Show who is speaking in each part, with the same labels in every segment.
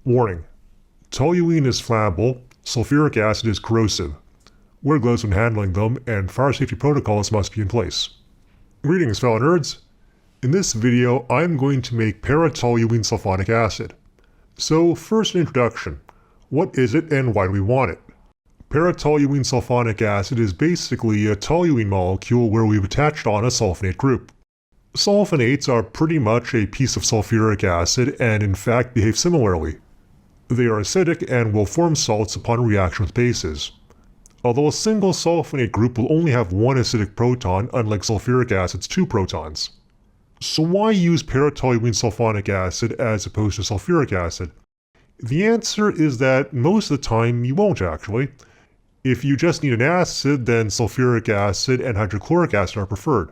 Speaker 1: Warning: toluene is flammable, sulfuric acid is corrosive. Wear gloves when handling them, and fire safety protocols must be in place. Greetings, fellow nerds! In this video, I'm going to make p-Toluenesulfonic acid. So first an introduction. What is it and why do we want it? P-Toluenesulfonic acid is basically a toluene molecule where we've attached on a sulfonate group. Sulfonates are pretty much a piece of sulfuric acid and in fact behave similarly. They are acidic and will form salts upon reaction with bases. Although a single sulfonate group will only have one acidic proton, unlike sulfuric acid's 2 protons. So why use p-Toluenesulfonic acid as opposed to sulfuric acid? The answer is that most of the time you won't actually. If you just need an acid, then sulfuric acid and hydrochloric acid are preferred.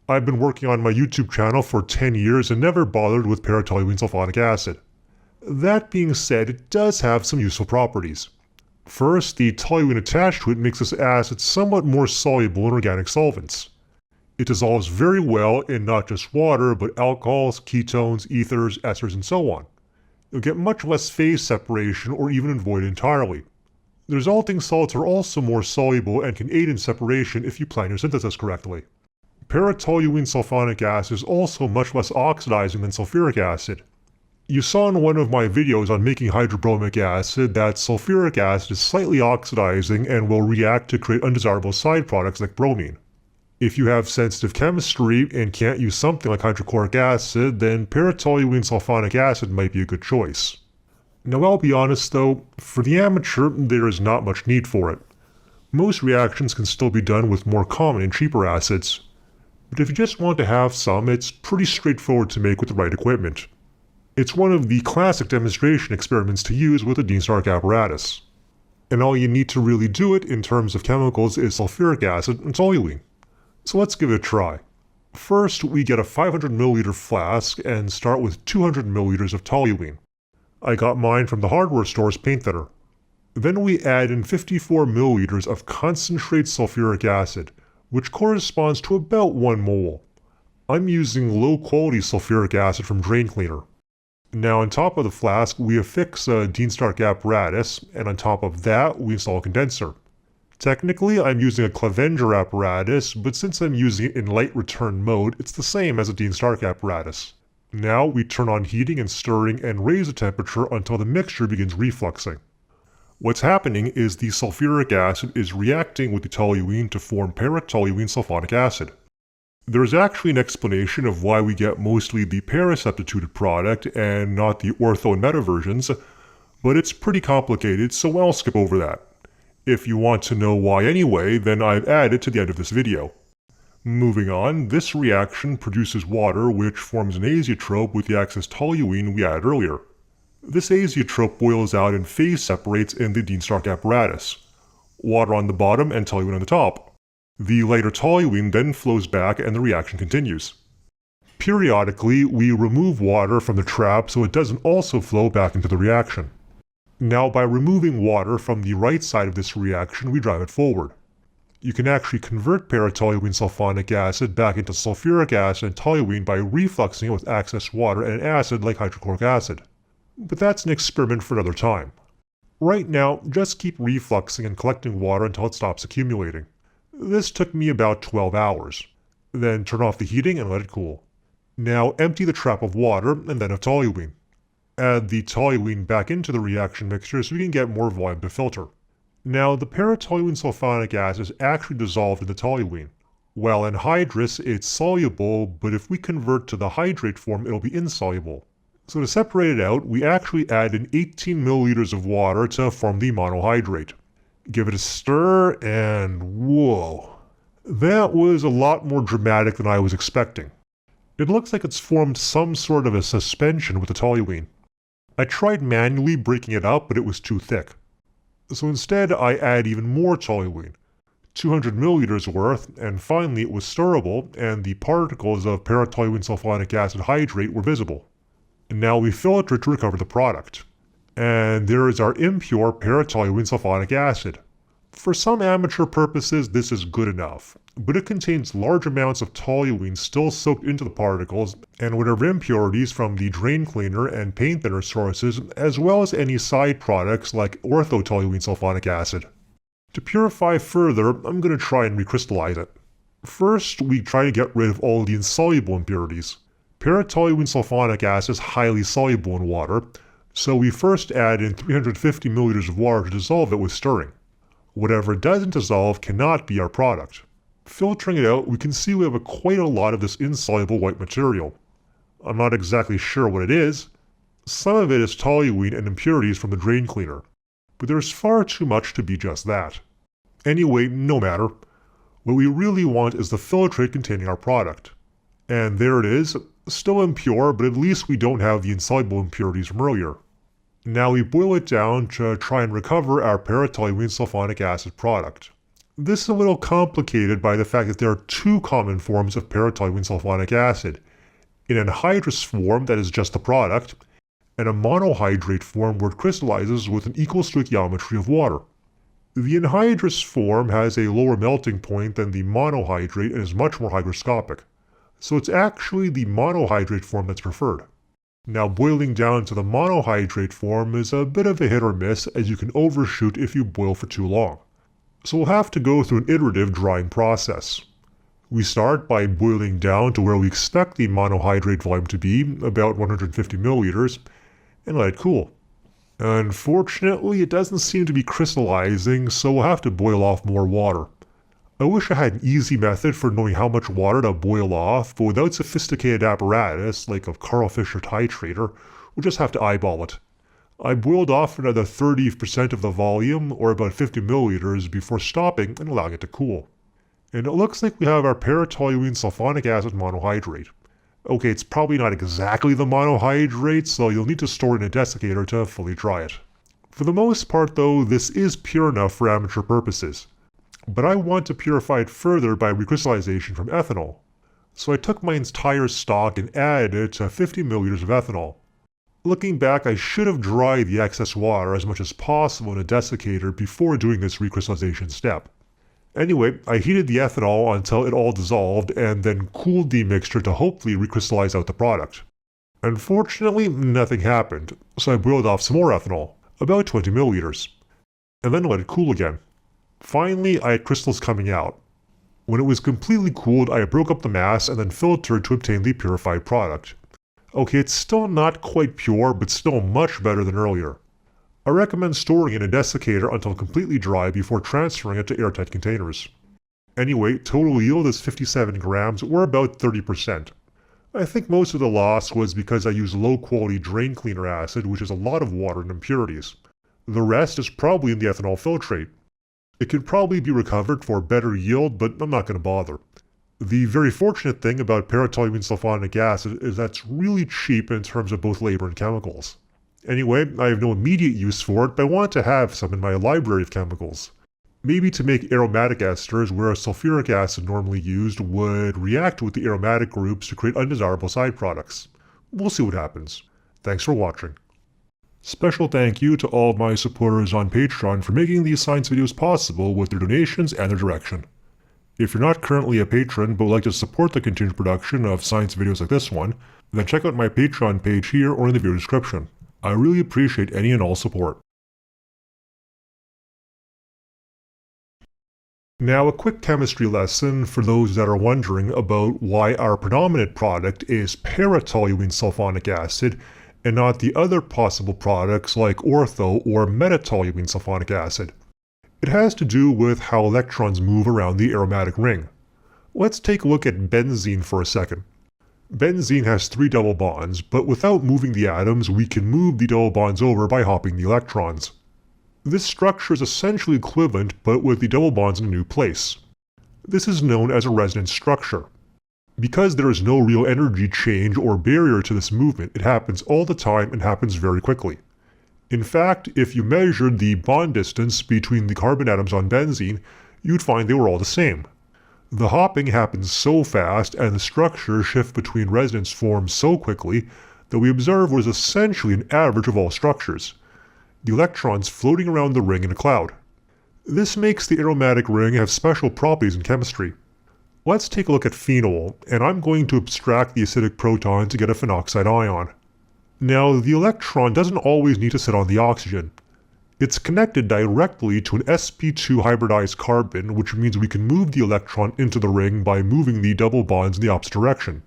Speaker 1: I've been working on my YouTube channel for 10 years and never bothered with p-Toluenesulfonic acid. That being said, it does have some useful properties. First, the toluene attached to it makes this acid somewhat more soluble in organic solvents. It dissolves very well in not just water, but alcohols, ketones, ethers, esters, and so on. You'll get much less phase separation or even avoid it entirely. The resulting salts are also more soluble and can aid in separation if you plan your synthesis correctly. P-Toluenesulfonic acid is also much less oxidizing than sulfuric acid. You saw in one of my videos on making hydrobromic acid that sulfuric acid is slightly oxidizing and will react to create undesirable side products like bromine. If you have sensitive chemistry and can't use something like hydrochloric acid, then p-Toluenesulfonic acid might be a good choice. Now I'll be honest though, for the amateur there is not much need for it. Most reactions can still be done with more common and cheaper acids. But if you just want to have some, it's pretty straightforward to make with the right equipment. It's one of the classic demonstration experiments to use with a Dean-Stark apparatus. And all you need to really do it in terms of chemicals is sulfuric acid and toluene. So let's give it a try. First, we get a 500 ml flask and start with 200 ml of toluene. I got mine from the hardware store's paint thinner. Then we add in 54 ml of concentrated sulfuric acid, which corresponds to about 1 mole. I'm using low quality sulfuric acid from drain cleaner. Now on top of the flask we affix a Dean-Stark apparatus, and on top of that we install a condenser. Technically I'm using a Clevenger apparatus, but since I'm using it in light return mode, it's the same as a Dean-Stark apparatus. Now we turn on heating and stirring and raise the temperature until the mixture begins refluxing. What's happening is the sulfuric acid is reacting with the toluene to form p-Toluenesulfonic acid. There is actually an explanation of why we get mostly the para-substituted product and not the ortho and meta versions, but it's pretty complicated, so I'll skip over that. If you want to know why anyway, then I've added to the end of this video. Moving on, this reaction produces water which forms an azeotrope with the excess toluene we added earlier. This azeotrope boils out and phase separates in the Dean-Stark apparatus. Water on the bottom and toluene on the top. The lighter toluene then flows back and the reaction continues. Periodically, we remove water from the trap so it doesn't also flow back into the reaction. Now by removing water from the right side of this reaction, we drive it forward. You can actually convert p-Toluenesulfonic acid back into sulfuric acid and toluene by refluxing it with excess water and an acid like hydrochloric acid. But that's an experiment for another time. Right now, just keep refluxing and collecting water until it stops accumulating. This took me about 12 hours. Then turn off the heating and let it cool. Now empty the trap of water and then of toluene. Add the toluene back into the reaction mixture so we can get more volume to filter. Now the p-Toluenesulfonic acid is actually dissolved in the toluene. While anhydrous it's soluble, but if we convert to the hydrate form it'll be insoluble. So to separate it out, we actually add in 18 ml of water to form the monohydrate. Give it a stir and whoa. That was a lot more dramatic than I was expecting. It looks like it's formed some sort of a suspension with the toluene. I tried manually breaking it up but it was too thick. So instead I add even more toluene, 200 ml worth, and finally it was stirrable and the particles of p-Toluenesulfonic acid hydrate were visible. And now we filter to recover the product. And there is our impure p-Toluenesulfonic acid. For some amateur purposes this is good enough, but it contains large amounts of toluene still soaked into the particles, and whatever impurities from the drain cleaner and paint thinner sources, as well as any side products like ortho-toluenesulfonic acid. To purify further, I'm going to try and recrystallize it. First, we try to get rid of all the insoluble impurities. Para-toluenesulfonic acid is highly soluble in water, so we first add in 350 milliliters of water to dissolve it with stirring. Whatever doesn't dissolve cannot be our product. Filtering it out, we can see we have quite a lot of this insoluble white material. I'm not exactly sure what it is. Some of it is toluene and impurities from the drain cleaner, but there's far too much to be just that. Anyway, no matter. What we really want is the filtrate containing our product. And there it is, still impure, but at least we don't have the insoluble impurities from earlier. Now we boil it down to try and recover our para-toluenesulfonic acid product. This is a little complicated by the fact that there are two common forms of para-toluenesulfonic acid, an anhydrous form that is just the product, and a monohydrate form where it crystallizes with an equal stoichiometry of water. The anhydrous form has a lower melting point than the monohydrate and is much more hygroscopic, so it's actually the monohydrate form that's preferred. Now boiling down to the monohydrate form is a bit of a hit or miss, as you can overshoot if you boil for too long. So we'll have to go through an iterative drying process. We start by boiling down to where we expect the monohydrate volume to be, about 150 milliliters, and let it cool. Unfortunately, it doesn't seem to be crystallizing, so we'll have to boil off more water. I wish I had an easy method for knowing how much water to boil off, but without sophisticated apparatus like a Carl Fisher titrator, we'll just have to eyeball it. I boiled off another 30% of the volume, or about 50 milliliters, before stopping and allowing it to cool. And it looks like we have our para-toluenesulfonic acid monohydrate. Okay, it's probably not exactly the monohydrate, so you'll need to store it in a desiccator to fully dry it. For the most part though, this is pure enough for amateur purposes. But I want to purify it further by recrystallization from ethanol. So I took my entire stock and added it to 50 milliliters of ethanol. Looking back, I should have dried the excess water as much as possible in a desiccator before doing this recrystallization step. Anyway, I heated the ethanol until it all dissolved and then cooled the mixture to hopefully recrystallize out the product. Unfortunately, nothing happened, so I boiled off some more ethanol, about 20 milliliters, and then let it cool again. Finally, I had crystals coming out. When it was completely cooled, I broke up the mass and then filtered to obtain the purified product. Okay, it's still not quite pure, but still much better than earlier. I recommend storing it in a desiccator until completely dry before transferring it to airtight containers. Anyway, total yield is 57 grams, or about 30%. I think most of the loss was because I used low quality drain cleaner acid, which is a lot of water and impurities. The rest is probably in the ethanol filtrate. It could probably be recovered for better yield, but I'm not going to bother. The very fortunate thing about para-toluenesulfonic acid is that it's really cheap in terms of both labor and chemicals. Anyway, I have no immediate use for it, but I want to have some in my library of chemicals. Maybe to make aromatic esters where sulfuric acid normally used would react with the aromatic groups to create undesirable side products. We'll see what happens. Thanks for watching. Special thank you to all of my supporters on Patreon for making these science videos possible with their donations and their direction. If you're not currently a patron but would like to support the continued production of science videos like this one, then check out my Patreon page here or in the video description. I really appreciate any and all support. Now a quick chemistry lesson for those that are wondering about why our predominant product is para-toluenesulfonic acid and not the other possible products like ortho or meta-toluenesulfonic acid. It has to do with how electrons move around the aromatic ring. Let's take a look at benzene for a second. Benzene has 3 double bonds, but without moving the atoms, we can move the double bonds over by hopping the electrons. This structure is essentially equivalent, but with the double bonds in a new place. This is known as a resonance structure. Because there is no real energy change or barrier to this movement, it happens all the time and happens very quickly. In fact, if you measured the bond distance between the carbon atoms on benzene, you'd find they were all the same. The hopping happens so fast and the structures shift between resonance forms so quickly that we observe what is essentially an average of all structures, the electrons floating around the ring in a cloud. This makes the aromatic ring have special properties in chemistry. Let's take a look at phenol, and I'm going to abstract the acidic proton to get a phenoxide ion. Now, the electron doesn't always need to sit on the oxygen. It's connected directly to an sp2 hybridized carbon, which means we can move the electron into the ring by moving the double bonds in the opposite direction.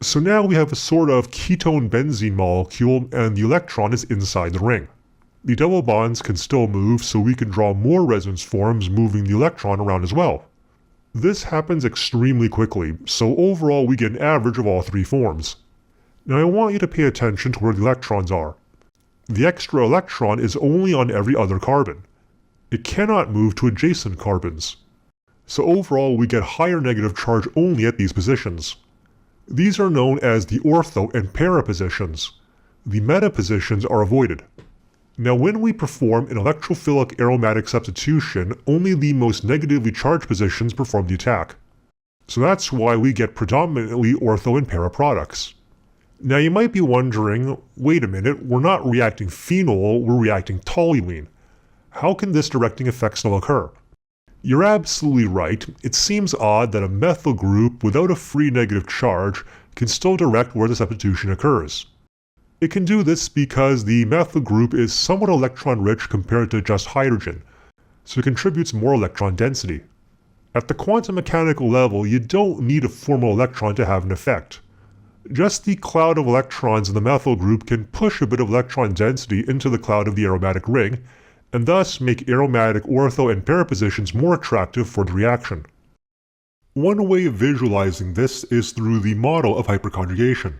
Speaker 1: So now we have a sort of ketone benzene molecule, and the electron is inside the ring. The double bonds can still move, so we can draw more resonance forms moving the electron around as well. This happens extremely quickly, so overall we get an average of all three forms. Now I want you to pay attention to where the electrons are. The extra electron is only on every other carbon. It cannot move to adjacent carbons. So overall we get higher negative charge only at these positions. These are known as the ortho and para positions. The meta positions are avoided. Now when we perform an electrophilic aromatic substitution, only the most negatively charged positions perform the attack. So that's why we get predominantly ortho and para products. Now you might be wondering, wait a minute, we're not reacting phenol, we're reacting toluene. How can this directing effect still occur? You're absolutely right. It seems odd that a methyl group without a free negative charge can still direct where the substitution occurs. It can do this because the methyl group is somewhat electron rich compared to just hydrogen, so it contributes more electron density. At the quantum mechanical level, you don't need a formal electron to have an effect. Just the cloud of electrons in the methyl group can push a bit of electron density into the cloud of the aromatic ring, and thus make aromatic ortho and para positions more attractive for the reaction. One way of visualizing this is through the model of hyperconjugation.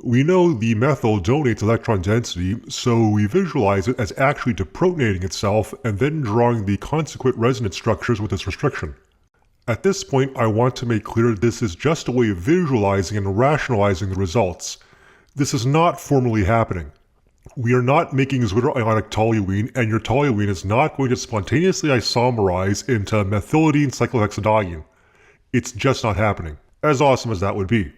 Speaker 1: We know the methyl donates electron density, so we visualize it as actually deprotonating itself and then drawing the consequent resonance structures with this restriction. At this point, I want to make clear this is just a way of visualizing and rationalizing the results. This is not formally happening. We are not making zwitterionic toluene, and your toluene is not going to spontaneously isomerize into methylidine cyclohexadiene. It's just not happening, as awesome as that would be.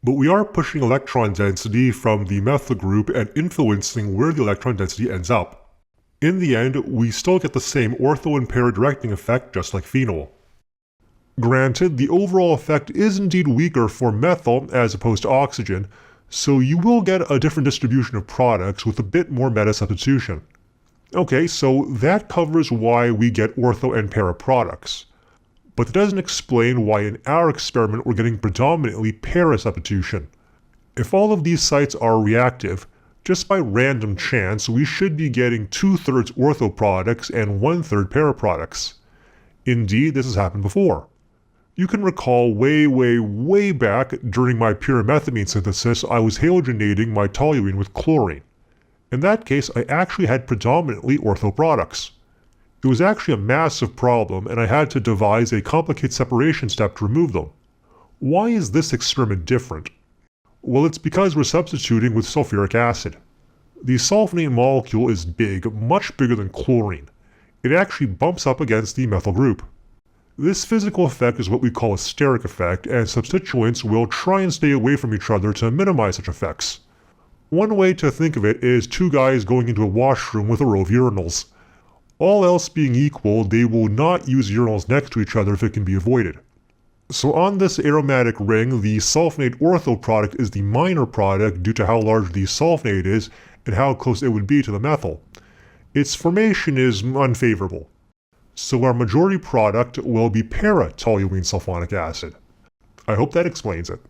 Speaker 1: But we are pushing electron density from the methyl group and influencing where the electron density ends up. In the end, we still get the same ortho and para directing effect just like phenol. Granted, the overall effect is indeed weaker for methyl as opposed to oxygen, so you will get a different distribution of products with a bit more meta substitution. Okay, so that covers why we get ortho and para products. But it doesn't explain why in our experiment we're getting predominantly para substitution. If all of these sites are reactive, just by random chance we should be getting 2/3 ortho products and 1/3 para products. Indeed, this has happened before. You can recall way back during my pyrimethamine synthesis I was halogenating my toluene with chlorine. In that case I actually had predominantly ortho products. It was actually a massive problem and I had to devise a complicated separation step to remove them. Why is this experiment different? Well, it's because we're substituting with sulfuric acid. The sulfonate molecule is big, much bigger than chlorine. It actually bumps up against the methyl group. This physical effect is what we call a steric effect, and substituents will try and stay away from each other to minimize such effects. One way to think of it is two guys going into a washroom with a row of urinals. All else being equal, they will not use urinals next to each other if it can be avoided. So on this aromatic ring, the sulfonate ortho product is the minor product due to how large the sulfonate is and how close it would be to the methyl. Its formation is unfavorable. So our majority product will be para-toluenesulfonic acid. I hope that explains it.